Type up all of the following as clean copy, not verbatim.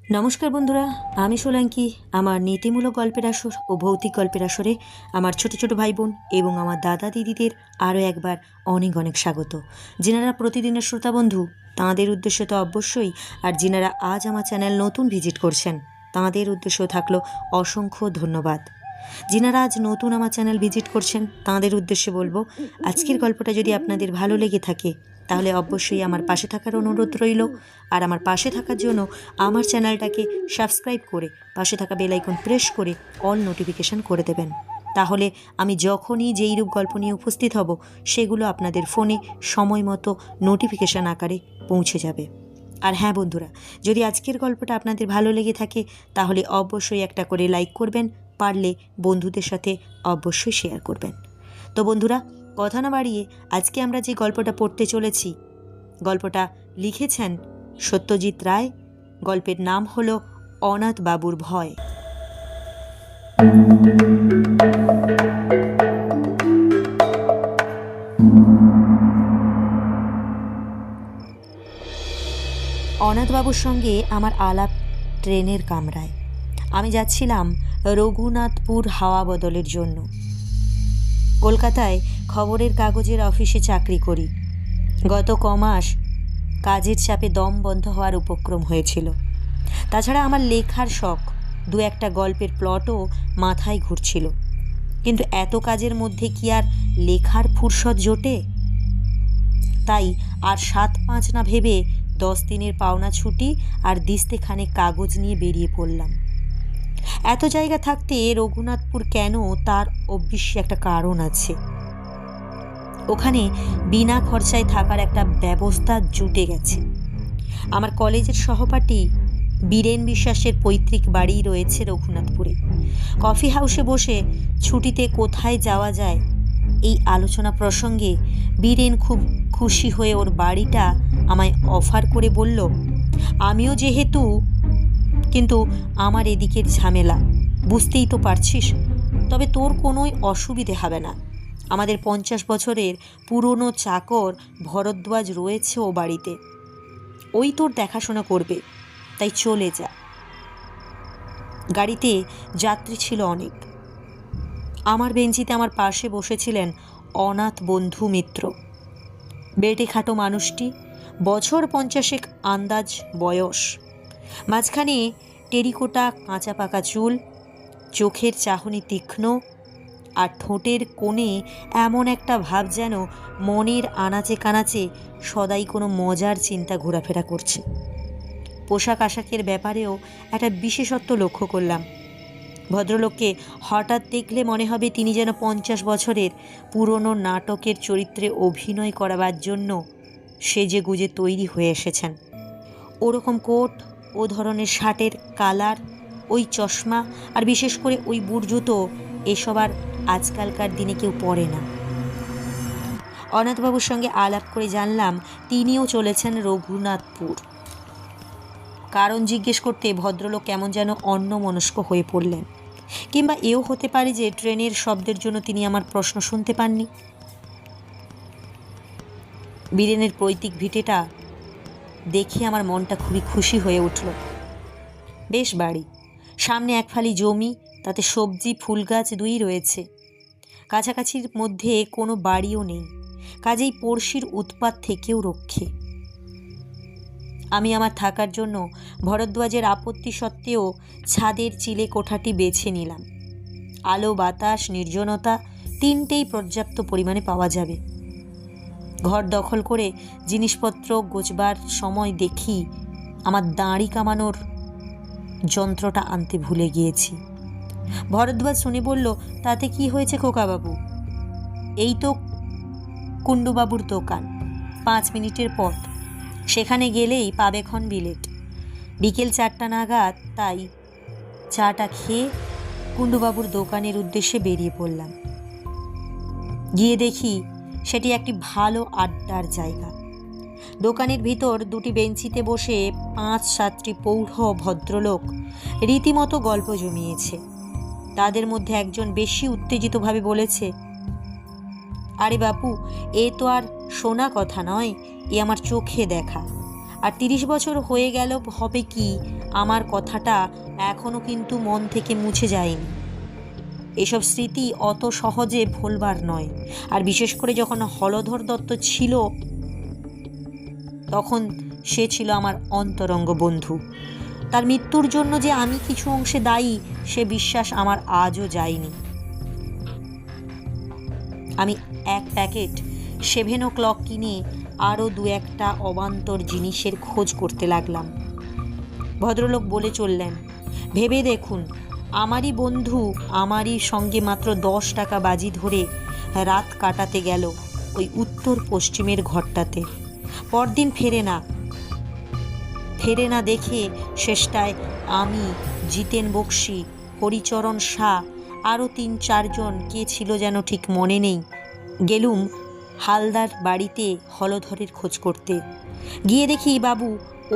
নমস্কার বন্ধুরা, আমি সোলাঙ্কি। আমার নীতিমূলক গল্পের আসর ও ভৌতিক গল্পের আসরে আমার ছোট ছোট ভাই বোন এবং আমার দাদা দিদিদের আরও একবার অনেক অনেক স্বাগত। যিনারা প্রতিদিনের শ্রোতা বন্ধু তাঁদের উদ্দেশ্যে তো অবশ্যই, আর যিনারা আজ আমার চ্যানেল নতুন ভিজিট করছেন তাঁদের উদ্দেশ্য থাকলো অসংখ্য ধন্যবাদ। যিনারা আজ নতুন আমার চ্যানেল ভিজিট করছেন তাঁদের উদ্দেশ্যে বলবো, আজকের গল্পটা যদি আপনাদের ভালো লেগে থাকে তাহলে অবশ্যই আমার পাশে থাকার অনুরোধ রইল। আর আমার পাশে থাকার জন্য আমার চ্যানেলটাকে সাবস্ক্রাইব করে পাশে থাকা বেল আইকন প্রেস করে অল নোটিফিকেশান করে দেবেন। তাহলে আমি যখনই যেই রূপ গল্প নিয়ে উপস্থিত হব সেগুলো আপনাদের ফোনে সময় মতো নোটিফিকেশান আকারে পৌঁছে যাবে। আর হ্যাঁ বন্ধুরা, যদি আজকের গল্পটা আপনাদের ভালো লেগে থাকে তাহলে অবশ্যই একটা করে লাইক করবেন, পারলে বন্ধুদের সাথে অবশ্যই শেয়ার করবেন। তো বন্ধুরা, কথা না বাড়িয়ে আজকে আমরা যে গল্পটা পড়তে চলেছি, গল্পটা লিখেছেন সত্যজিৎ রায়। গল্পের নাম হলো অনাথ বাবুর ভয়। অনাথবাবুর সঙ্গে আমার আলাপ ট্রেনের কামরায়। আমি যাচ্ছিলাম রঘুনাথপুর হাওয়া বদলের জন্য। কলকাতায় খবরের কাগজের অফিসে চাকরি করি। গত কমাস কাজের চাপে দম বন্ধ হওয়ার উপক্রম হয়েছিল। তাছাড়া আমার লেখার শখ, দু একটা গল্পের প্লটও মাথায় ঘুরছিল। কিন্তু এত কাজের মধ্যে কি আর লেখার ফুরসত জোটে? তাই আর 7-5 না ভেবে 10 দিনের পাওনা ছুটি আর দিস্তেখানেক কাগজ নিয়ে বেরিয়ে পড়লাম। এত জায়গা থাকতে রঘুনাথপুর কেন, তার অবশ্যই একটা কারণ আছে। ওখানে বিনা খরচায় থাকার একটা ব্যবস্থা জুটে গেছে। আমার কলেজের সহপাঠী বীরেন বিশ্বাসের পৈতৃক বাড়ি রয়েছে রঘুনাথপুরে। কফি হাউসে বসে ছুটিতে কোথায় যাওয়া যায় এই আলোচনা প্রসঙ্গে বীরেন খুব খুশি হয়ে ওর বাড়িটা আমায় অফার করে বলল, আমিও যেহেতু, কিন্তু আমার এদিকের ঝামেলা বুঝতেই তো পারছিস, তবে তোর কোনোই অসুবিধে হবে না। আমাদের 50 বছরের পুরনো চাকর ভরদ্বাজ রয়েছে ও বাড়িতে, ওই তোর দেখাশোনা করবে, তাই চলে যা। গাড়িতে যাত্রী ছিল অনেক। আমার বেঞ্চিতে আমার পাশে বসেছিলেন অনাথ বন্ধু মিত্র। বেটে খাটো মানুষটি, বছর 50 আন্দাজ বয়স। মাঝখানে টেরিকোটা কাঁচা পাকা চুল, চোখের চাহনি তীক্ষ্ণ, আর ঠোঁটের কোণে এমন একটা ভাব যেন মনের আনাচে কানাচে সদাই কোনো মজার চিন্তা ঘোরাফেরা করছে। পোশাক আশাকের ব্যাপারেও একটা বিশেষত্ব লক্ষ্য করলাম। ভদ্রলোককে হঠাৎ দেখলে মনে হবে তিনি যেন 50 বছরের পুরনো নাটকের চরিত্রে অভিনয় করাবার জন্য সেজে গুজে তৈরি হয়ে এসেছেন। ওরকম কোট, ও ধরনের শার্টের কালার, ওই চশমা, আর বিশেষ করে ওই বুট জুতো, এসব আর আজকালকার দিনে কেউ পরে না। অনাথবাবুর সঙ্গে আলাপ করে জানলাম তিনিও চলেছেন রঘুনাথপুর। কারণ জিজ্ঞেস করতে ভদ্রলোক কেমন যেন অন্যমনস্ক হয়ে পড়লেন। কিংবা এও হতে পারে যে ট্রেনের শব্দের জন্য তিনি আমার প্রশ্ন শুনতে পাননি। বীরেনের পৈতৃক ভিটেটা দেখে আমার মনটা খুবই খুশি হয়ে উঠল। বেশ বাড়ি, সামনে এক ফালি জমি, তাতে সবজি ফুল গাছ দুই রয়েছে। কাছাকাছির মধ্যে কোনো বাড়িও নেই, কাজেই পড়শির উৎপাত থেকেও রক্ষে। আমি আমার থাকার জন্য ভরদ্বাজের আপত্তি সত্ত্বেও ছাদের চিলে কোঠাটি বেছে নিলাম। আলো, বাতাস, নির্জনতা তিনটেই পর্যাপ্ত পরিমাণে পাওয়া যাবে। ঘর দখল করে জিনিসপত্র গোছবার সময় দেখি আমার দাঁড়ি কামানোর যন্ত্রটা আনতে ভুলে গিয়েছি। ভরদ্বাজ শুনে বলল, তাতে কি হয়েছে খোকাবাবু? এই তো কুণ্ডুবাবুর দোকান, 5 মিনিটের পথ। সেখানে গেলেই পাবে খন বিলেট। বিকেল 4টা নাগাদ, তাই চাটা খেয়ে কুণ্ডুবাবুর দোকানের উদ্দেশ্যে বেরিয়ে পড়লাম। গিয়ে দেখি সেটি একটি ভালো আড্ডার জায়গা। দোকানের ভিতর দুটি বেঞ্চিতে বসে 5-7টি প্রৌঢ় ভদ্রলোক রীতিমতো গল্প জমিয়েছে। তাদের মধ্যে একজন বেশি উত্তেজিতভাবে বলেছে, আরে বাপু, এ তো আর শোনা কথা নয়, এ আমার চোখে দেখা। আর 30 বছর হয়ে গেল হবে কি আমার কথাটা এখনও কিন্তু মন থেকে মুছে যায়নি। এসব স্মৃতি অত সহজে ভুলবার নয়। আর বিশেষ করে যখন হলধর দত্ত ছিল, তখন সে ছিল আমার অন্তরঙ্গ বন্ধু। তার মৃত্যুর জন্য যে আমি কিছু অংশে দায়ী, সে বিশ্বাস আমার আজও যায়নি। আমি এক প্যাকেট 7 o'clock কিনে আরও 2-1টা অবান্তর জিনিসের খোঁজ করতে লাগলাম। ভদ্রলোক বলে চললেন, ভেবে দেখুন, আমারই বন্ধু আমারই সঙ্গে মাত্র 10 টাকা বাজি ধরে রাত কাটাতে গেল ওই উত্তর পশ্চিমের ঘরটাতে। পরদিন ফেরে না দেখে শেষটায় আমি, জিতেন বক্সি, হরিচরণ শাহ, আরও 3-4 জন, কে ছিল যেন ঠিক মনে নেই, গেলুম হালদার বাড়িতে হলধরের খোঁজ করতে। গিয়ে দেখি বাবু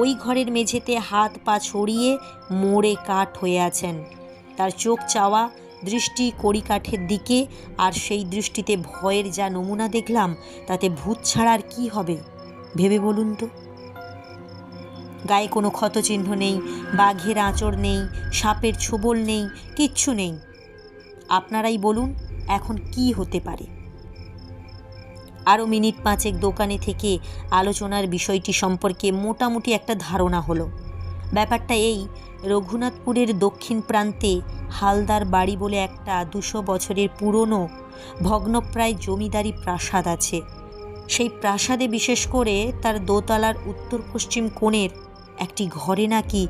ওই ঘরের মেঝেতে হাত পা ছড়িয়ে মোড়ে কাঠ হয়ে আছেন। তার চোখ চাওয়া দৃষ্টি কড়িকাঠের দিকে, আর সেই দৃষ্টিতে ভয়ের যা নমুনা দেখলাম, তাতে ভূত ছাড়া আর কী হবে ভেবে বলুন তো। গায়ে কোনো ক্ষতচিহ্ন নেই, বাঘের আঁচড় নেই, সাপের ছোবল নেই, কিচ্ছু নেই। আপনারাই বলুন এখন কি হতে পারে। আরও মিনিট 5 দোকানে থেকে আলোচনার বিষয়টি সম্পর্কে মোটামুটি একটা ধারণা হলো। ব্যাপারটা এই, রঘুনাথপুরের দক্ষিণ প্রান্তে হালদার বাড়ি বলে একটা 200 বছরের পুরনো ভগ্নপ্রায় জমিদারি প্রাসাদ আছে। সেই প্রাসাদে বিশেষ করে তার দোতলার উত্তর পশ্চিম কোণের একটি ঘরে নাকি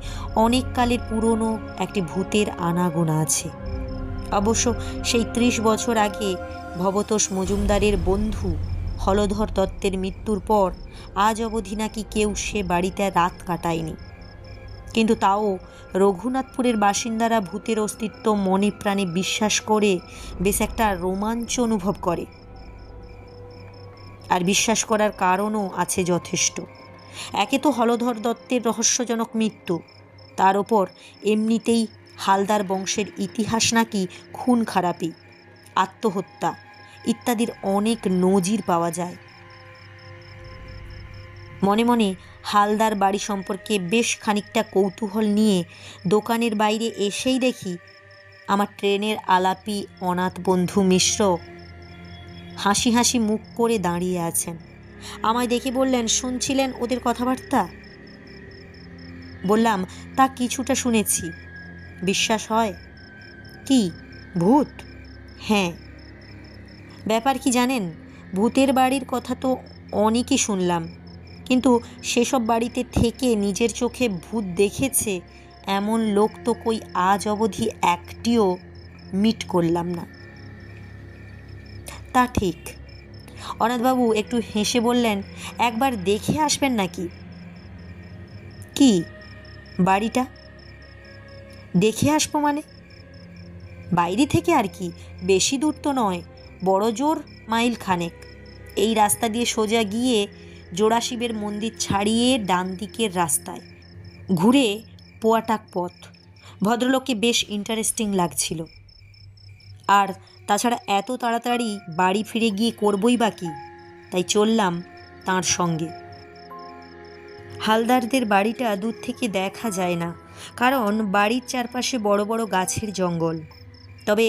অনেক কালের পুরনো একটি ভূতের আনাগোনা আছে। অবশ্য সেই 30 বছর আগে ভবতোষ মজুমদারের বন্ধু হলধর দত্তের মৃত্যুর পর আজ অবধি নাকি কেউ সে বাড়িতে রাত কাটায়নি। কিন্তু তাও রঘুনাথপুরের বাসিন্দারা ভূতের অস্তিত্ব মনে প্রাণে বিশ্বাস করে বেশ একটা রোমাঞ্চ অনুভব করে। আর বিশ্বাস করার কারণও আছে যথেষ্ট। একে তো হলধর দত্তের রহস্যজনক মৃত্যু, তার ওপর এমনিতেই হালদার বংশের ইতিহাস নাকি খুন খারাপি, আত্মহত্যা ইত্যাদির অনেক নজির পাওয়া যায়। মনে মনে হালদার বাড়ি সম্পর্কে বেশ খানিকটা কৌতূহল নিয়ে দোকানের বাইরে এসেই দেখি আমার ট্রেনের আলাপি অনাথ বন্ধু মিশ্র হাসি হাসি মুখ করে দাঁড়িয়ে আছেন। আমায় দেখে বললেন, শুনছিলেন ওদের কথাবার্তা? বললাম, তা কিছুটা শুনেছি। বিশ্বাস হয়? কি ভূত? হ্যাঁ। ব্যাপার কি জানেন, ভূতের বাড়ির কথা তো অনেকই শুনলাম, কিন্তু সেসব বাড়িতে থেকে নিজের চোখে ভূত দেখেছে এমন লোক তো কই আজ অবধি একটিও মিট করলাম না। তা ঠিক। অনাথবাবু একটু হেসে বললেন, একবার দেখে আসবেন নাকি? কি বাড়িটা? দেখে আসবো মানে? বাইরে থেকে আর কি, বেশি দূর তো নয়, বড় জোর মাইল খানেক। এই রাস্তা দিয়ে সোজা গিয়ে জোড়াশিবের মন্দির ছাড়িয়ে ডান দিকের রাস্তায় ঘুরে পোয়াটাক পথ। ভদ্রলোককে বেশ ইন্টারেস্টিং লাগছিল। আর তাছাড়া এত তাড়াতাড়ি বাড়ি ফিরে গিয়ে করবই বা কি, তাই চললাম তাঁর সঙ্গে। হালদারদের বাড়িটা দূর থেকে দেখা যায় না, কারণ বাড়ির চারপাশে বড় বড় গাছের জঙ্গল। তবে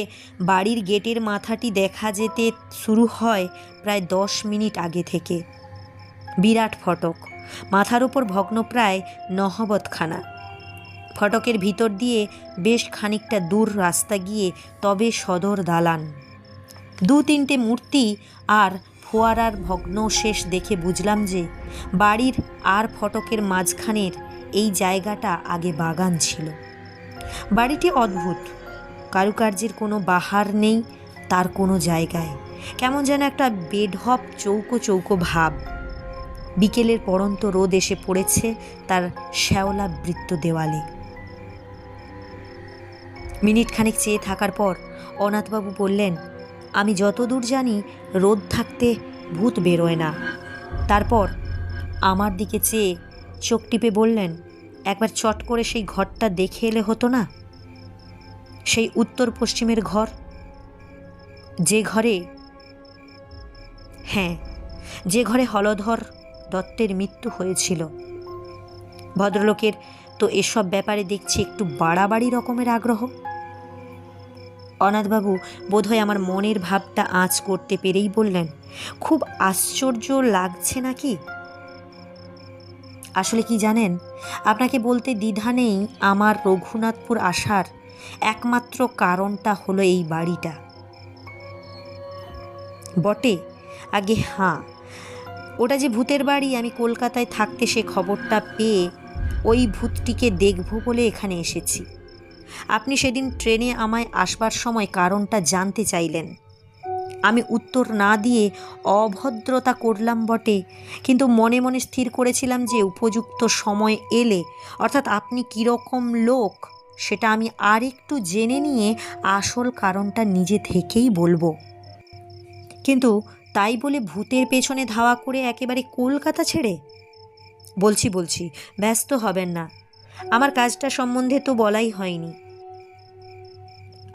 বাড়ির গেটের মাথাটি দেখা যেতে শুরু হয় প্রায় 10 মিনিট আগে থেকে। বিরাট ফটক, মাথার ওপর ভগ্নপ্রায় নহবতখানা। ফটকের ভিতর দিয়ে বেশ খানিকটা দূর রাস্তা গিয়ে তবে সদর দালান। 2-3টে মূর্তি আর ফোয়ারার ভগ্নশেষ দেখে বুঝলাম যে বাড়ির আর ফটকের মাঝখানের এই জায়গাটা আগে বাগান ছিল। বাড়িটি অদ্ভুত, কারুকার্যের কোনো বাহার নেই তার কোনো জায়গায়, কেমন যেন একটা বেঢপ চৌকো চৌকো ভাব। বিকেলের পড়ন্ত রোদ এসে পড়েছে তার শ্যাওলা বৃত্ত দেওয়ালে। মিনিট খানিক চেয়ে থাকার পর অনাথবাবু বললেন, আমি যতদূর জানি রোদ থাকতে ভূত বেরোয় না। তারপর আমার দিকে চেয়ে চোখ টিপে বললেন, একবার চট করে সেই ঘরটা দেখে এলে হতো না? সেই উত্তর পশ্চিমের ঘর, যে ঘরে, হ্যাঁ, যে ঘরে হলধর দত্তের মৃত্যু হয়েছিল। ভদ্রলোকের তো এসব ব্যাপারে দেখছি একটু বাড়াবাড়ি রকমের আগ্রহ। অনাথবাবু বোধহয় আমার মনের ভাবটা আঁচ করতে পেরেই বললেন, খুব আশ্চর্য লাগছে নাকি? আসলে কি জানেন, আপনাকে বলতে দ্বিধা নেই, আমার রঘুনাথপুর আসার একমাত্র কারণটা হলো এই বাড়িটা। বটে, আগে হ্যাঁ, ওটা যে ভূতের বাড়ি, আমি কলকাতায় থাকতে সে খবরটা পেয়ে ওই ভূতটিকে দেখব বলে এখানে এসেছি। আপনি সেদিন ট্রেনে আমায় আসবার সময় কারণটা জানতে চাইলেন। আমি উত্তর না দিয়ে অভদ্রতা করলাম বটে, কিন্তু মনে মনে স্থির করেছিলাম যে উপযুক্ত সময় এলে, অর্থাৎ আপনি কীরকম লোক সেটা আমি আর একটু জেনে নিয়ে আসল কারণটা নিজে থেকেই বলবো। কিন্তু তাই বলে ভূতের পেছনে ধাওয়া করে একেবারে কলকাতা ছেড়ে? বলছি, ব্যস্ত হবেন না, আমার কাজটা সম্বন্ধে তো বলাই হয়নি।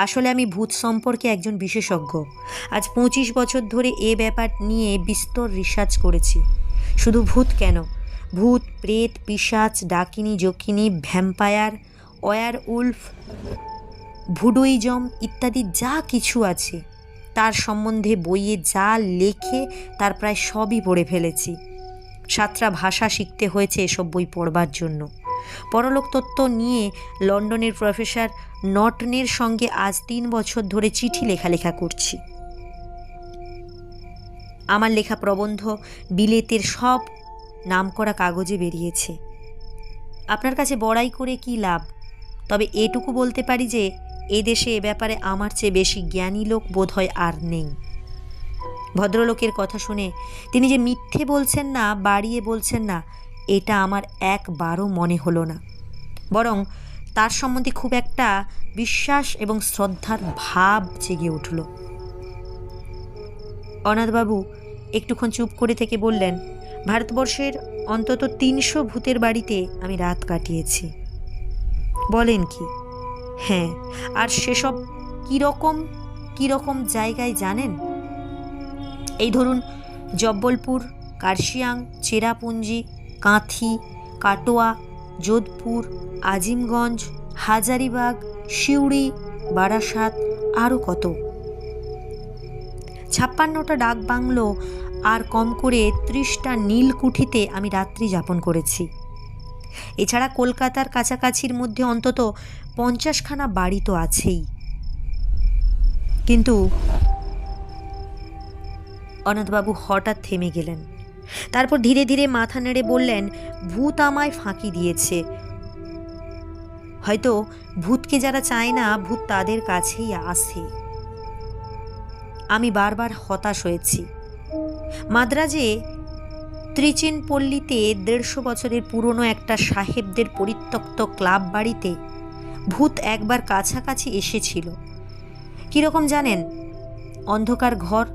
আসলে আমি ভূত সম্পর্কে একজন বিশেষজ্ঞ। আজ 25 বছর ধরে এ ব্যাপার নিয়ে বিস্তর রিসার্চ করেছি। শুধু ভূত কেন, ভূত, প্রেত, পিশাচ, ডাকিনী, জকিনী, ভ্যাম্পায়ার, ওয়ার উলফ, ভুডুইজম ইত্যাদি যা কিছু আছে তার সম্বন্ধে বইয়ে যা লেখে তার প্রায় সবই পড়ে ফেলেছি। 7টা ভাষা শিখতে হয়েছে এসব বই পড়বার জন্য। পরলোক তত্ত্ব নিয়ে লন্ডনের প্রফেসর নটনের সঙ্গে আজ 3 বছর ধরে চিঠি লেখা করছি। আমার লেখা প্রবন্ধ বিলেতের সব নামকরা কাগজে বেরিয়েছে। আপনার কাছে বড়াই করে কি লাভ? তবে এটুকু বলতে পারি যে এদেশে এ ব্যাপারে আমার চেয়ে বেশি জ্ঞানী লোক বোধহয় আর নেই। ভদ্রলোকের কথা শুনে তিনি যে মিথ্যে বলছেন না, বাড়িয়ে বলছেন না, এটা আমার একবারও মনে হলো না। বরং তার সম্বন্ধে খুব একটা বিশ্বাস এবং শ্রদ্ধার ভাব জেগে উঠল। অনাথবাবু একটুক্ষণ চুপ করে থেকে বললেন, ভারতবর্ষের অন্তত 300 ভূতের বাড়িতে আমি রাত কাটিয়েছি। বলেন কি? হ্যাঁ, আর সেসব কীরকম জায়গায় জানেন? এই ধরুন, জব্বলপুর, কার্শিয়াং, চেরাপুঞ্জি, কাঁথি, কাটোয়া, যোধপুর, আজিমগঞ্জ, হাজারিবাগ, সিউড়ি, বারাসাত, আরও কত। 56টা ডাক বাংলো আর কম করে 30টা নীলকুঠিতে আমি রাত্রি যাপন করেছি। এছাড়া কলকাতার কাছাকাছির মধ্যে অন্তত 50খানা বাড়ি তো আছেই। কিন্তু অনাথবাবু হঠাৎ থেমে গেলেন। তারপর ধীরে ধীরে মাথা নেড়ে বললেন, ভূত আমায় ফাঁকি দিয়েছে। হয়তো ভূতকে যারা চায় না, ভূত তাদের কাছেই আসে। আমি বারবার হতাশ হয়েছি। মাদ্রাজে ত্রিচিনপল্লীতে 150 বছরের পুরনো একটা সাহেবদের পরিত্যক্ত ক্লাব বাড়িতে ভূত একবার কাছাকাছি এসেছিল। কীরকম জানেন? অন্ধকার ঘর,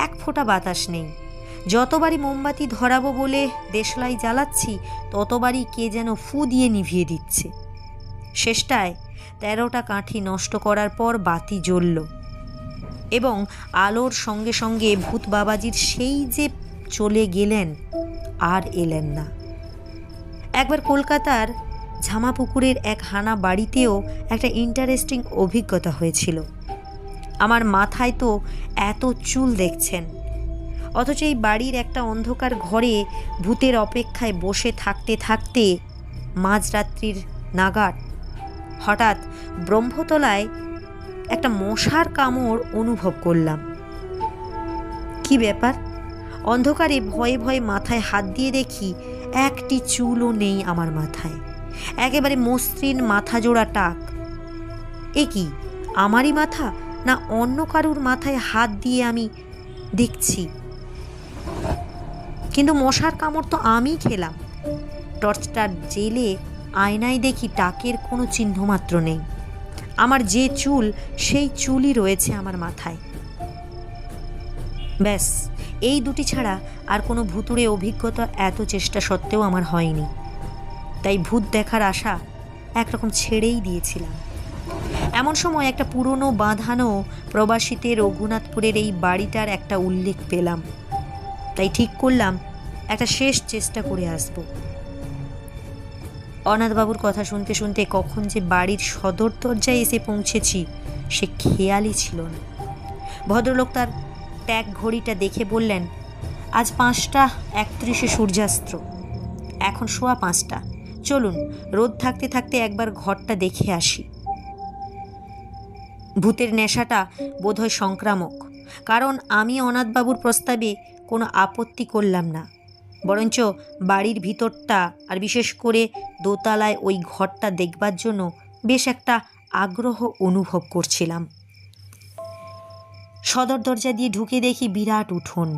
1 ফোঁটা বাতাস নেই। যতবারই মোমবাতি ধরাবো বলে দেশলাই জ্বালাচ্ছি, ততবারই কে যেন ফু দিয়ে নিভিয়ে দিচ্ছে। শেষটায় 13টা কাঠি নষ্ট করার পর বাতি জ্বলল এবং আলোর সঙ্গে সঙ্গে ভূত বাবাজির সেই যে চলে গেলেন, আর এলেন না। একবার কলকাতার ঝামাপুকুরের এক হানা বাড়িতেও একটা ইন্টারেস্টিং অভিজ্ঞতা হয়েছিল। আমার মাথায় তো এত চুল দেখছেন, অথচ এই বাড়ির একটা অন্ধকার ঘরে ভূতের অপেক্ষায় বসে থাকতে থাকতে মাঝরাত্রির নাগাদ হঠাৎ ব্রহ্মতলায় একটা মশার কামড় অনুভব করলাম। কি ব্যাপার? অন্ধকারে ভয়ে ভয়ে মাথায় হাত দিয়ে দেখি একটি চুলও নেই আমার মাথায়, একেবারে মসৃণ মাথা জোড়া টাক। এ কি, আমারই মাথা না অন্য কারুর মাথায় হাত দিয়ে আমি দেখছি? কিন্তু মশার কামড় তো আমিই খেলাম। টর্চটা জেলে আয়নায় দেখি টাকের কোনো চিহ্নমাত্র নেই। আমার যে চুল, সেই চুলই রয়েছে আমার মাথায়। ব্যাস, এই দুটি ছাড়া আর কোনো ভুতুড়ে অভিজ্ঞতা এত চেষ্টা সত্ত্বেও আমার হয়নি। তাই ভূত দেখার আশা একরকম ছেড়েই দিয়েছিলাম। এমন সময় একটা পুরনো বাঁধানো প্রবাসীতে রঘুনাথপুরের এই বাড়িটার একটা উল্লেখ পেলাম। তাই ঠিক করলাম একটা শেষ চেষ্টা করে আসব। অনাথবাবুর কথা শুনতে শুনতে কখন যে বাড়ির সদর দরজায় এসে পৌঁছেছি সে খেয়ালই ছিল না। ভদ্রলোক তার ট্যাগ ঘড়িটা দেখে বললেন, আজ 5:31 সূর্যাস্ত, এখন 5:15। চলুন, রোদ থাকতে থাকতে একবার ঘরটা দেখে আসি। ভূতের নেশাটা বোধহয় সংক্রামক, কারণ আমি অনাথবাবুর প্রস্তাবে কোনো আপত্তি করলাম না, বরঞ্চ বাড়ির ভিতরটা আর বিশেষ করে দোতলায় ওই ঘরটা দেখবার জন্য বেশ একটা আগ্রহ অনুভব করছিলাম। সদর দরজা দিয়ে ঢুকে দেখি বিরাট উঠোন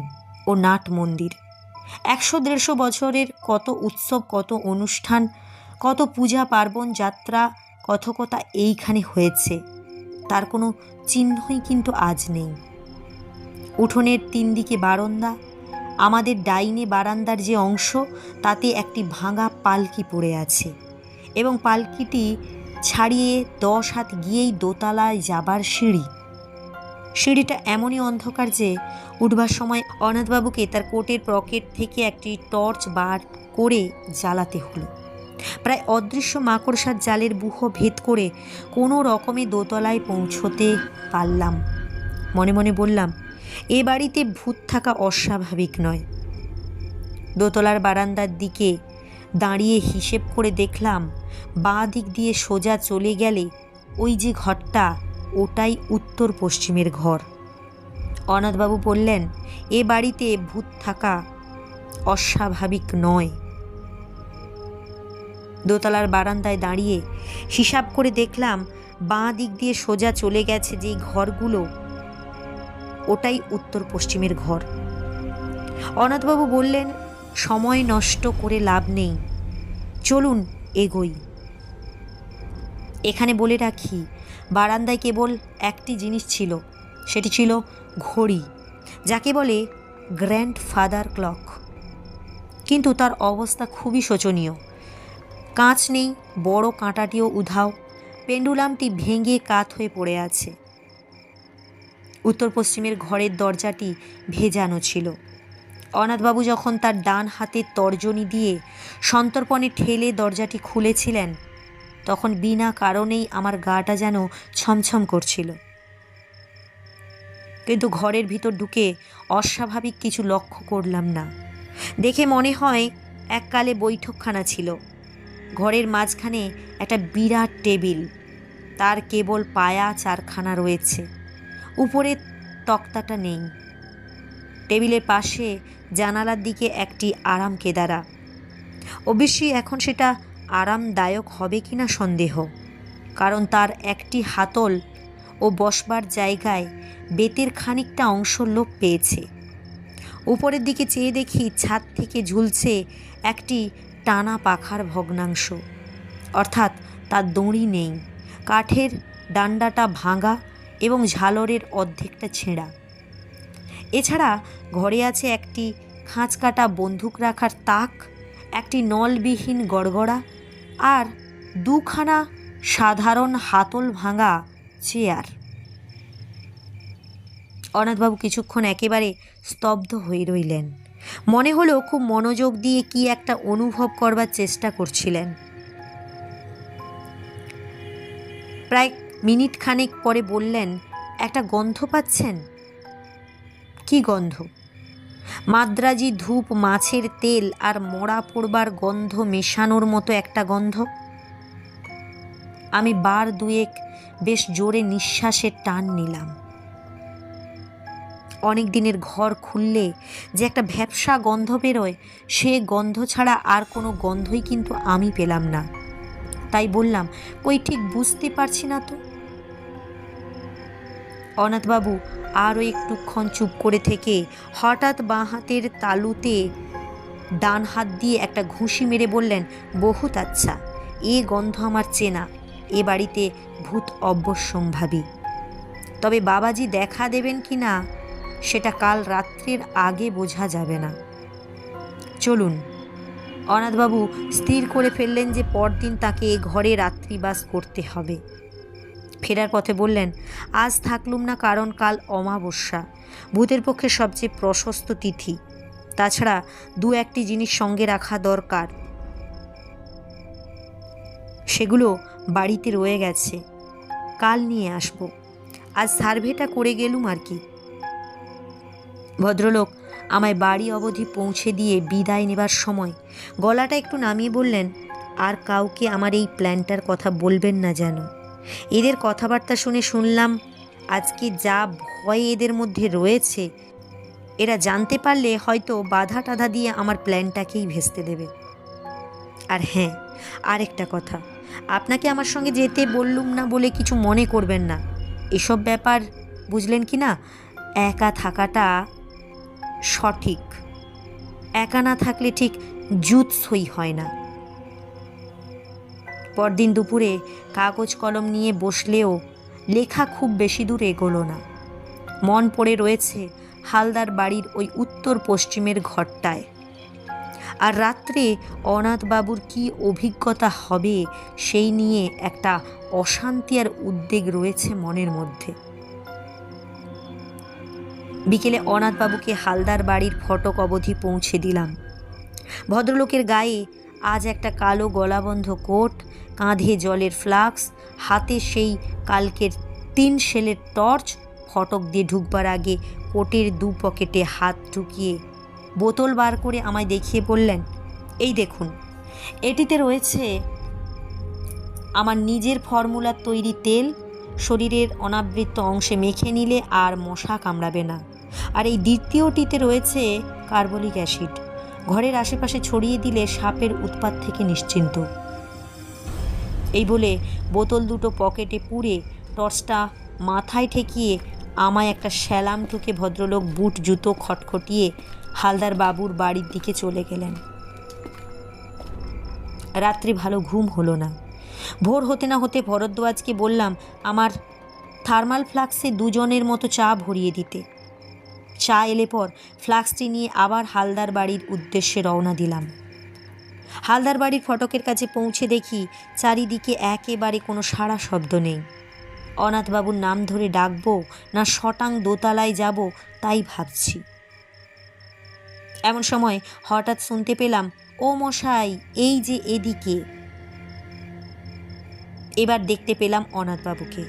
ও নাট মন্দির। 100-150 বছরের কত উৎসব, কত অনুষ্ঠান, কত পূজা পার্বণ, যাত্রা, কথকতা এইখানে হয়েছে, তার কোনো চিহ্নই কিন্তু আজ নেই। উঠোনের 3 দিকে বারান্দা। আমাদের ডাইনে বারান্দার যে অংশ, তাতে একটি ভাঙা পালকি পড়ে আছে এবং পালকিটি ছাড়িয়ে 10 হাত গিয়েই দোতলায় যাবার সিঁড়ি। সিঁড়িটা এমনই অন্ধকার যে উঠবার সময় অনাথবাবুকে তার কোটের পকেট থেকে একটি টর্চ বার করে জ্বালাতে হলো। প্রায় অদৃশ্য মাকড়সার জালের বুহ ভেদ করে কোনো রকমে দোতলায় পৌঁছতে পারলাম। মনে মনে বললাম, এ বাড়িতে ভূত থাকা অস্বাভাবিক নয়। দোতলার বারান্দার দিকে দাঁড়িয়ে হিসেব করে দেখলাম, বাঁ দিক দিয়ে সোজা চলে গেলে ওই যে ঘরটা, ওটাই উত্তর পশ্চিমের ঘর। অনাথবাবু বললেন, এ বাড়িতে ভূত থাকা অস্বাভাবিক নয়। দোতলার বারান্দায় দাঁড়িয়ে হিসাব করে দেখলাম, বাঁ দিক দিয়ে সোজা চলে গেছে যে ঘরগুলো, ওটাই উত্তর পশ্চিমের ঘর। অনাথবাবু বললেন, সময় নষ্ট করে লাভ নেই, চলুন এগোই। এখানে বলে রাখি, বারান্দায় কেবল একটি জিনিস ছিল, সেটি ছিল ঘড়ি, যাকে বলে গ্র্যান্ডফাদার ক্লক। কিন্তু তার অবস্থা খুবই শোচনীয়। কাঁচ নেই, বড় কাঁটাটিও উধাও, পেন্ডুলামটি ভেঙে কাত হয়ে পড়ে আছে। উত্তর পশ্চিমের ঘরের দরজাটি ভেজানো ছিল। অনাথবাবু যখন তার ডান হাতের তর্জনী দিয়ে সন্তর্পণে ঠেলে দরজাটি খুলেছিলেন, তখন বিনা কারণেই আমার গাটা যেন ছমছম করছিল। কিন্তু ঘরের ভিতর ঢুকে অস্বাভাবিক কিছু লক্ষ্য করলাম না। দেখে মনে হয় এককালে বৈঠকখানা ছিল। ঘরের মাঝখানে একটা বিরাট টেবিল, তার কেবল পায়া 4খানা রয়েছে, উপরে তক্তাটা নেই। টেবিলের পাশে জানালার দিকে একটি আরাম কেদারা। অবশ্যই এখন সেটা আরামদায়ক হবে কিনা সন্দেহ, কারণ তার একটি হাতল ও বসবার জায়গায় বেতের খানিকটা অংশ লোপ পেয়েছে। উপরের দিকে চেয়ে দেখি ছাদ থেকে ঝুলছে একটি টানা পাখার ভগ্নাংশ, অর্থাৎ তার দড়ি নেই। কাঠের ডান্ডাটা ভাঙা এবং ঝালরের অর্ধেকটা ছেঁড়া। এছাড়া ঘরে আছে একটি খাঁচ কাটা বন্দুক রাখার তাক, একটি নলবিহীন গড়গড়া আর 2খানা সাধারণ হাতল ভাঙা চেয়ার। অনাথবাবু কিছুক্ষণ একেবারে স্তব্ধ হয়ে রইলেন। মনে হলো খুব মনোযোগ দিয়ে কি একটা অনুভব করবার চেষ্টা করছিলেন। প্রায় মিনিট খানেক পরে বললেন, একটা গন্ধ পাচ্ছেন? কি গন্ধ? মাদ্রাজি ধূপ, মাছের তেল আর মরা পোড়বার গন্ধ মেশানোর মতো একটা গন্ধ। আমি বার দুয়েক বেশ জোরে নিঃশ্বাসের টান নিলাম। অনেক দিনের ঘর খুললে যে একটা ভ্যাপসা গন্ধ বেরোয়, সে গন্ধ ছাড়া আর কোনো গন্ধই কিন্তু আমি পেলাম না। তাই বললাম, কই ঠিক বুঝতে পারছি না তো। অনাথবাবু আরও একটুক্ষণ চুপ করে থেকে হঠাৎ বাঁ হাতের তালুতে ডান হাত দিয়ে একটা ঘুষি মেরে বললেন, বহুত আচ্ছা, এ গন্ধ আমার চেনা, এ বাড়িতে ভূত অবশ্যম্ভাবী। তবে বাবাজি দেখা দেবেন কি না সেটা কাল রাত্রির আগে বোঝা যাবে না। চলুন। অনাথবাবু স্থির করে ফেললেন যে পরদিন তাকে এ ঘরে রাত্রিবাস করতে হবে। ফেরার পথে বললেন, আজ থাকলুম না, কারণ কাল অমাবস্যা, ভূতের পক্ষে সবচেয়ে প্রশস্ত তিথি। তাছাড়া 2-1টি জিনিস সঙ্গে রাখা দরকার। সেগুলো বাড়িতে রয়ে গেছে, কাল নিয়ে আসব। আজ সার্ভেটা করে গেলুম আর কি। ভদ্রলোক আমায় বাড়ি অবধি পৌঁছে দিয়ে বিদায় নেবার সময় গলাটা একটু নামিয়ে বললেন, আর কাউকে আমার এই প্ল্যানটার কথা বলবেন না যেন। এদের কথাবার্তা শুনলাম আজকে যা ভয় এদের মধ্যে রয়েছে, এরা জানতে পারলে হয়তো বাধা টাধা দিয়ে আমার প্ল্যানটাকেই ভেস্তে দেবে। আর হ্যাঁ, আরেকটা কথা, আপনাকে আমার সঙ্গে যেতে বললুম না বলে কিছু মনে করবেন না। এসব ব্যাপার বুঝলেন কি না, একা থাকাটা সঠিক। একা না থাকলে ঠিক জুৎসই হয় না। পরদিন দুপুরে কাগজ কলম নিয়ে বসলেও লেখা খুব বেশি দূর এগোলো না। মন পড়ে রয়েছে হালদার বাড়ির ওই উত্তর পশ্চিমের ঘরটায়। আর রাত্রে অনাথবাবুর কি অভিজ্ঞতা হবে সেই নিয়ে একটা অশান্তি আর উদ্বেগ রয়েছে মনের মধ্যে। বিকেলে অনাথবাবুকে হালদার বাড়ির ফটক অবধি পৌঁছে দিলাম। ভদ্রলোকের গায়ে আজ একটা কালো গলাবন্ধ কোট, কাঁধে জলের ফ্লাক্স, হাতে সেই কালকের 3 শেলের টর্চ। ফটক দিয়ে ঢুকবার আগে কোটের 2 পকেটে হাত ঢুকিয়ে বোতল বার করে আমায় দেখিয়ে বললেন, এই দেখুন, এটিতে রয়েছে আমার নিজের ফর্মুলার তৈরি তেল। শরীরের অনাবৃত অংশে মেখে নিলে আর মশা কামড়াবে না। আর এই দ্বিতীয়টিতে রয়েছে কার্বলিক অ্যাসিড। ঘরের আশেপাশে ছড়িয়ে দিলে সাপের উৎপাত থেকে নিশ্চিন্ত। এই বলে বোতল দুটো পকেটে পুরে টর্চটা মাথায় ঠেকিয়ে আমায় একটা স্যালাম ঠুকে ভদ্রলোক বুট জুতো খটখটিয়ে হালদার বাবুর বাড়ির দিকে চলে গেলেন। রাত্রি ভালো ঘুম হলো না। ভোর হতে না হতে ভরদ্বাজকে বললাম আমার থার্মাল ফ্লাক্সে 2 জনের মতো চা ভরিয়ে দিতে। চা এলে পর ফ্লাক্সটি নিয়ে আবার হালদার বাড়ির উদ্দেশ্যে রওনা দিলাম। হালদার বাড়ির ফটকের কাছে পৌঁছে দেখি চারিদিকে একেবারে কোনো সাড়া শব্দ নেই। অনাথবাবুর নাম ধরে ডাকবো না শটাং দোতলায় যাব তাই ভাবছি। এমন সময় হঠাৎ শুনতে পেলাম, ও মশাই, এই যে এদিকে। এবার দেখতে পেলাম অনাথবাবুকে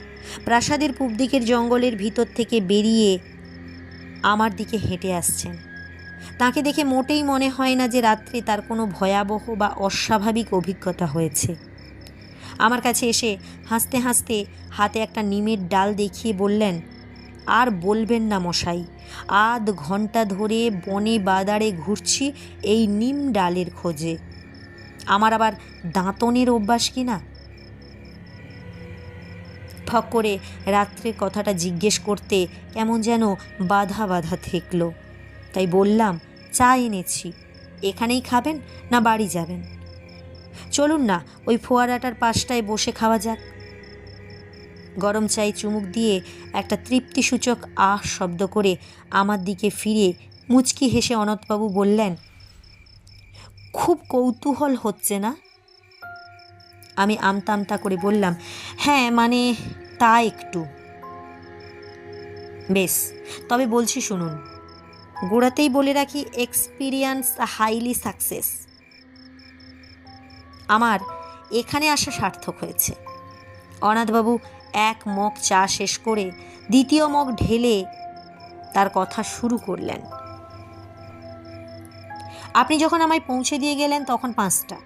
প্রাসাদের পূব দিকের জঙ্গলের ভিতর থেকে বেরিয়ে আমার দিকে হেঁটে আসছেন। তাকে দেখে মোটেই মনে হয় না যে রাত্রে তার কোনো ভয়াবহ বা অস্বাভাবিক অভিজ্ঞতা হয়েছে। আমার কাছে এসে হাসতে হাসতে হাতে একটা নিমের ডাল দেখিয়ে বললেন, আর বলবেন না মশাই, আধ ঘন্টা ধরে বনে বাদারে ঘুরছি এই নিম ডালের খোঁজে। আমার আবার দাঁতনের অভ্যাস কি না। ফক করে রাত্রের কথাটা জিজ্ঞেস করতে কেমন যেন বাধা বাধা ঠেকল। তাই বললাম, চা এনেছি, এখানেই খাবেন না বাড়ি যাবেন? চলুন না, ওই ফোয়ারাটার পাশটায় বসে খাওয়া যাক। গরম চায়ে চুমুক দিয়ে একটা তৃপ্তিসূচক আহ শব্দ করে আমার দিকে ফিরে মুচকি হেসে অনাথবাবু বললেন, খুব কৌতূহল হচ্ছে না? আমি আমতা আমতা করে বললাম, হ্যাঁ মানে তা একটু। বেশ, তবে বলছি শুনুন। গোড়াতেই বলে রাখি, এক্সপিরিয়েন্স হাইলি সাকসেস। আমার এখানে আসা সার্থক হয়েছে। অনাথবাবু 1 মগ চা শেষ করে 2য় মগ ঢেলে তার কথা শুরু করলেন। আপনি যখন আমায় পৌঁছে দিয়ে গেলেন তখন 5টা।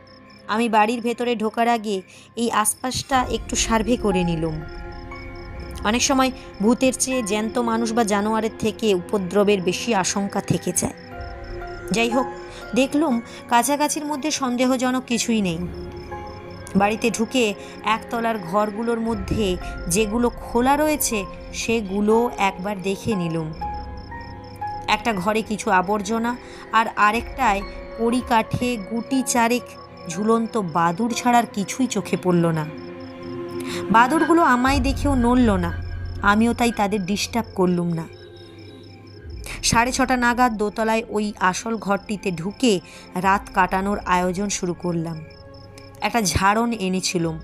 আমি বাড়ির ভেতরে ঢোকার আগে এই আশপাশটা একটু সার্ভে করে নিলুম। অনেক সময় ভূতের চেয়ে জ্যান্ত মানুষ বা জানোয়ারের থেকে উপদ্রবের বেশি আশঙ্কা থেকে যায়। যাই হোক, দেখলুম কাছাকাছির মধ্যে সন্দেহজনক কিছুই নেই। বাড়িতে ঢুকে একতলার ঘরগুলোর মধ্যে যেগুলো খোলা রয়েছে সেগুলো একবার দেখে নিলুম। একটা ঘরে কিছু আবর্জনা আর আরেকটায় কড়ি কাঠে গুটি চারেক ঝুলন্ত বাদুড় ছাড়ার কিছুই চোখে পড়ল না। বাদুড়গুলো আমায় দেখেও নড়ল না, আমিও তাই তাদের ডিস্টার্ব করলুম না। 6:30 নাগাদ দোতলায় ওই আসল ঘরটিতে ঢুকে রাত কাটানোর আয়োজন শুরু করলাম। একটা ঝাড়ন এনেছিলুম,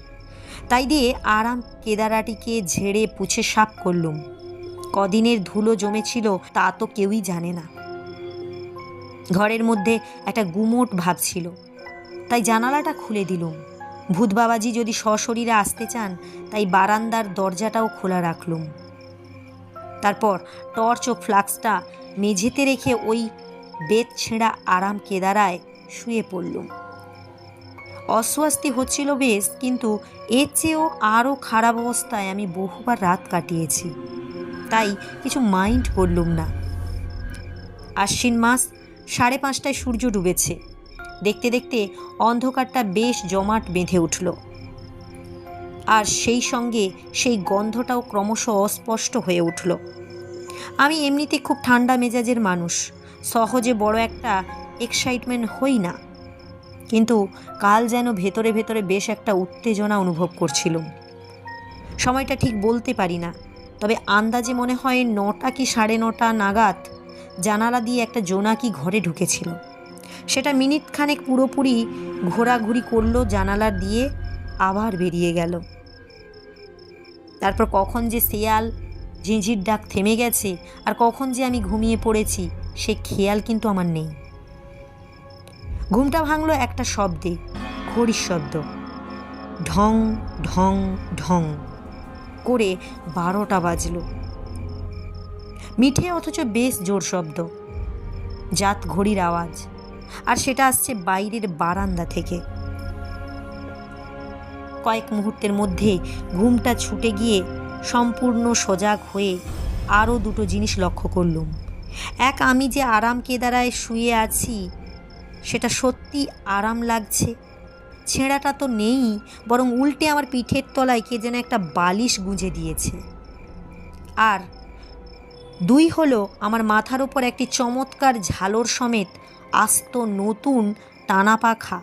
তাই দিয়ে আরাম কেদারাটিকে ঝেড়ে পুছে সাফ করলুম। কদিনের ধুলো জমেছিল তা তো কেউই জানে না। ঘরের মধ্যে একটা গুমোট ভাব ছিল, তাই জানালাটা খুলে দিলুম। ভূত বাবাজি যদি সশরীরে আসতে চান, তাই বারান্দার দরজাটাও খোলা রাখলুম। তারপর টর্চ ও ফ্লাক্সটা মেঝেতে রেখে ওই বেত ছেঁড়া আরাম কেদারায় শুয়ে পড়লুম। অস্বস্তি হচ্ছিল বেশ, কিন্তু এর চেয়েও আরও খারাপ অবস্থায় আমি বহুবার রাত কাটিয়েছি, তাই কিছু মাইন্ড করলুম না। আশ্বিন মাস, 5:30টায় সূর্য ডুবেছে। দেখতে দেখতে অন্ধকারটা বেশ জমাট বেঁধে উঠল, আর সেই সঙ্গে সেই গন্ধটাও ক্রমশ অস্পষ্ট হয়ে উঠল। আমি এমনিতে খুব ঠান্ডা মেজাজের মানুষ, সহজে বড় একটা এক্সাইটমেন্ট হই না, কিন্তু কাল যেন ভেতরে ভেতরে বেশ একটা উত্তেজনা অনুভব করছিলাম। সময়টা ঠিক বলতে পারি না, তবে আন্দাজে মনে হয় 9টা কি 9:30 নাগাদ জানালা দিয়ে একটা জোনাকি ঘরে ঢুকেছিল। সেটা মিনিট খানেক পুরোপুরি ঘোরাঘুরি করলো জানালা দিয়ে, আবার বেরিয়ে গেল। তারপর কখন যে শেয়াল ঝিঁঝির ডাক থেমে গেছে আর কখন যে আমি ঘুমিয়ে পড়েছি সে খেয়াল কিন্তু আমার নেই। ঘুমটা ভাঙলো একটা শব্দে, ঘড়ির শব্দ। ঢং ঢং ঢং করে 12টা বাজলো। মিঠে অথচ বেশ জোর শব্দ, জাত ঘড়ির আওয়াজ, আর সেটা আসছে বাইরের বারান্দা থেকে। কয়েক মুহূর্তের মধ্যে ঘুমটা ছুটে গিয়ে সম্পূর্ণ সজাগ হয়ে আরও দুটো জিনিস লক্ষ্য করলুম। এক, আমি যে আরাম কেদারায় শুয়ে আছি সেটা সত্যি আরাম লাগছে, ছেঁড়াটা তো নেই, বরং উল্টে আমার পিঠের তলায় কে যেন একটা বালিশ গুঁজে দিয়েছে। আর 2 হলো আমার মাথার ওপর একটি চমৎকার ঝালর সমেত আস্ত নতুন টানা পাখা,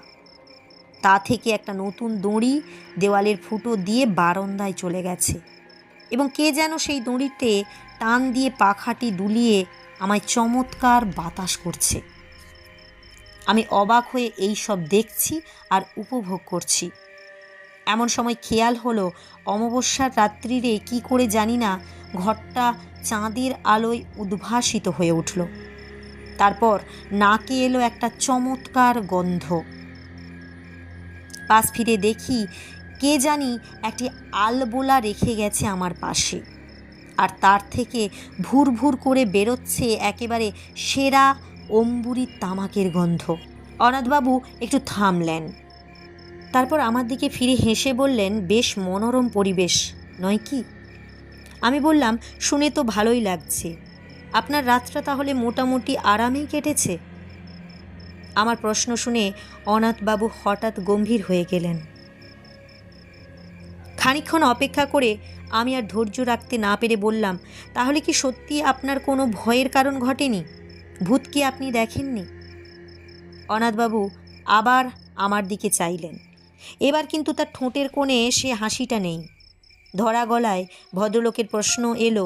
তা থেকে একটা নতুন দড়ি দেওয়ালের ফুটো দিয়ে বারান্দায় চলে গেছে, এবং কে যেন সেই দড়িতে টান দিয়ে পাখাটি দুলিয়ে আমায় চমৎকার বাতাস করছে। আমি অবাক হয়ে এই সব দেখছি আর উপভোগ করছি। এমন সময় খেয়াল হলো অমাবস্যার রাত্রিরে কি করে জানি না ঘরটা চাঁদের আলোয় উদ্ভাসিত হয়ে উঠল। তারপর নাকে এলো একটা চমৎকার গন্ধ। পাশ ফিরে দেখি কে জানি একটি আলবোলা রেখে গেছে আমার পাশে, আর তার থেকে ভুর ভুর করে বেরোচ্ছে একেবারে সেরা অম্বুরি তামাকের গন্ধ। অনাথবাবু একটু থামলেন, তারপর আমার দিকে ফিরে হেসে বললেন, বেশ মনোরম পরিবেশ নয় কি? আমি বললাম, শুনে তো ভালোই লাগছে। আপনার রাতটা তাহলে মোটামুটি আরামেই কেটেছে? আমার প্রশ্ন শুনে অনাথবাবু হঠাৎ গম্ভীর হয়ে গেলেন। খানিকক্ষণ অপেক্ষা করে আমি আর ধৈর্য রাখতে না পেরে বললাম, তাহলে কি সত্যি আপনার কোনো ভয়ের কারণ ঘটেনি? ভূত কি আপনি দেখেননি? অনাথবাবু আবার আমার দিকে চাইলেন। এবার কিন্তু তার ঠোঁটের কোণে সে হাসিটা নেই। ধরা গলায় ভদ্রলোকের প্রশ্ন এলো,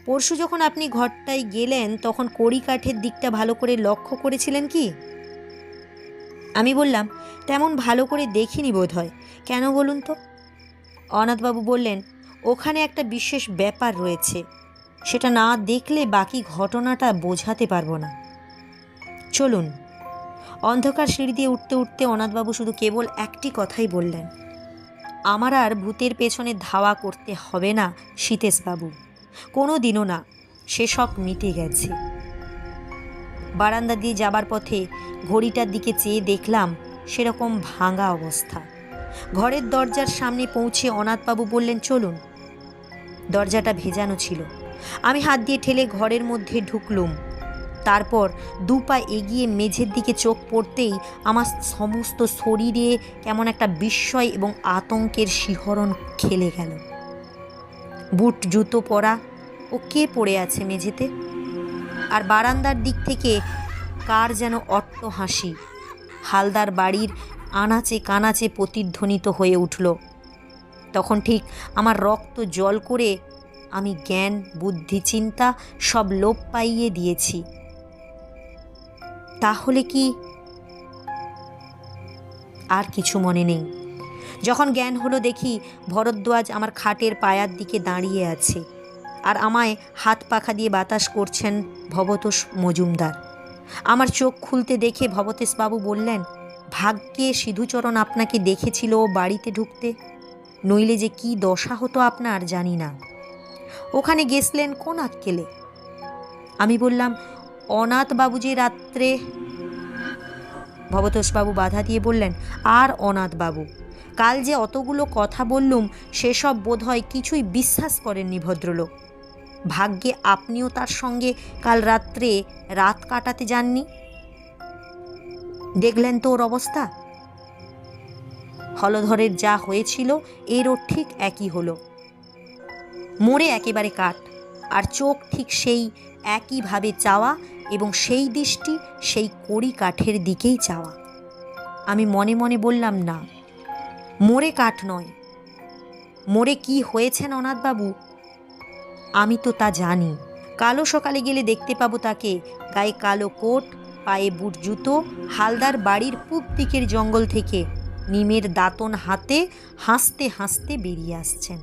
পরশু যখন আপনি ঘরটায় গেলেন তখন কড়িকাঠের দিকটা ভালো করে লক্ষ্য করেছিলেন কি? আমি বললাম, তেমন ভালো করে দেখিনি বোধহয়। কেন বলুন তো? অনাথবাবু বললেন, ওখানে একটা বিশেষ ব্যাপার রয়েছে, সেটা না দেখলে বাকি ঘটনাটা বোঝাতে পারবো না। চলুন। অন্ধকার সিঁড়ি দিয়ে উঠতে উঠতে অনাথবাবু শুধু কেবল একটি কথাই বললেন, আমার আর ভূতের পেছনে ধাওয়া করতে হবে না সীতেশবাবু, কোনো দিনও না, সেসব মিটে গেছে। বারান্দা দিয়ে যাবার পথে ঘড়িটার দিকে চেয়ে দেখলাম সেরকম ভাঙা অবস্থা। ঘরের দরজার সামনে পৌঁছে অনাথবাবু বললেন, চলুন। দরজাটা ভেজানো ছিল। আমি হাত দিয়ে ঠেলে ঘরের মধ্যে ঢুকলুম। তারপর 2 পা এগিয়ে মেঝের দিকে চোখ পড়তেই আমার সমস্ত শরীরে কেমন একটা বিস্ময় এবং আতঙ্কের শিহরণ খেলে গেল। বুট জুতো পরা ও কে পড়ে আছে মেঝেতে, আর বারান্দার দিক থেকে কার যেন অট্ট হাসি হালদার বাড়ির আনাচে কানাচে প্রতিধ্বনিত হয়ে উঠল। তখন ঠিক আমার রক্ত জল করে আমি জ্ঞান বুদ্ধি চিন্তা সব লোপ পাইয়ে দিয়েছি। তাহলে কি? আর কিছু মনে নেই। যখন জ্ঞান হলো দেখি ভরদ্বাজ আমার খাটের পায়ার দিকে দাঁড়িয়ে আছে, আর আমায় হাত পাখা দিয়ে বাতাস করছেন ভবতোষ মজুমদার। আমার চোখ খুলতে দেখে ভবতোষবাবু বললেন, ভাগ্যে সিধুচরণ আপনাকে দেখেছিল বাড়িতে ঢুকতে, নইলে যে কি দশা হতো আপনার জানি না। ওখানে গেছলেন কোন আক্কেলে? আমি বললাম, অনাথবাবু যে রাত্রে। ভবতোষবাবু বাধা দিয়ে বললেন, আর অনাথবাবু, কাল যে অতগুলো কথা বললুম সেসব বোধহয় কিছুই বিশ্বাস করেননি ভদ্রলোক। ভাগ্যে আপনিও তার সঙ্গে কাল রাত্রে রাত কাটাতে যাননি। দেখলেন তো ওর অবস্থা। হলধরের যা হয়েছিল এরও ঠিক একই হলো। মোড়ে একেবারে কাঠ, আর চোখ ঠিক সেই একইভাবে চাওয়া, এবং সেই দৃষ্টি সেই কড়ি কাঠের দিকেই চাওয়া। আমি মনে মনে বললাম, না, মোড়ে কাঠ নয়। মোড়ে কি হয়েছেন অনাথবাবু আমি তো তা জানি। কালো সকালে গেলে দেখতে পাবো তাকে, গায়ে কালো কোট, পায়ে বুট জুতো, হালদার বাড়ির পূব দিকের জঙ্গল থেকে নিমের দাঁতন হাতে হাসতে হাসতে বেরিয়ে আসছেন।